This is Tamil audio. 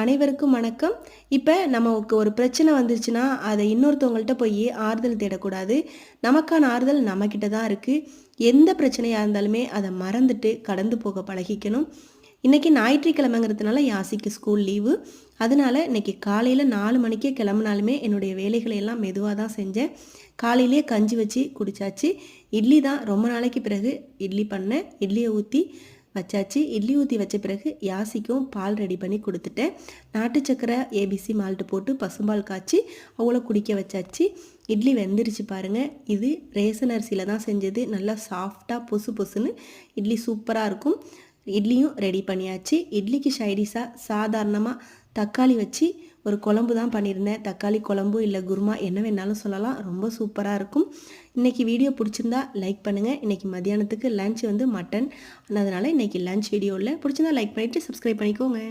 அனைவருக்கும் வணக்கம். இப்போ நமக்கு ஒரு பிரச்சனை வந்துருச்சுன்னா அதை இன்னொருத்தவங்கள்ட்ட போய் ஆறுதல் தேடக்கூடாது. நமக்கான ஆறுதல் நம்மக்கிட்ட தான் இருக்குது. எந்த பிரச்சனையாக இருந்தாலுமே அதை மறந்துட்டு கடந்து போக பழகிக்கணும். இன்றைக்கி ஞாயிற்றுக்கிழமைங்கிறதுனால யாசிக்கு ஸ்கூல் லீவு. அதனால இன்றைக்கி காலையில் 4 மணிக்கே கிளம்புனாலுமே என்னுடைய வேலைகளை எல்லாம் மெதுவாக தான் செஞ்சேன். காலையிலே கஞ்சி வச்சு குடித்தாச்சு. இட்லி தான் ரொம்ப நாளைக்கு பிறகு இட்லி பண்ணேன். இட்லியை ஊற்றி வச்சாச்சு. இட்லி ஊற்றி வச்ச பிறகு யாசிக்கும் பால் ரெடி பண்ணி கொடுத்துட்டேன். நாட்டு சக்கரை ஏபிசி மால்ட்டு போட்டு பசும்பால் காய்ச்சி அவங்கள குடிக்க வச்சாச்சு. இட்லி வெந்துருச்சு பாருங்கள். இது ரேசன் அரிசியில் தான் செஞ்சது. நல்லா சாஃப்டாக பொசு பொசுன்னு இட்லி சூப்பராக இருக்கும். இட்லியும் ரெடி பண்ணியாச்சு. இட்லிக்கு சைடிஷாக சாதாரணமாக தக்காளி வச்சு ஒரு குழம்பு தான் பண்ணியிருந்தேன். தக்காளி குழம்பு இல்லை குருமா என்ன வேணாலும் சொல்லலாம். ரொம்ப சூப்பராக இருக்கும். இன்றைக்கி வீடியோ பிடிச்சிருந்தா லைக் பண்ணுங்கள். இன்றைக்கி மத்தியானத்துக்கு லன்ச் மட்டன். அதனால் இன்றைக்கி லன்ச் வீடியோவில் பிடிச்சிருந்தா லைக் பண்ணிவிட்டு சப்ஸ்கிரைப் பண்ணிக்கோங்க.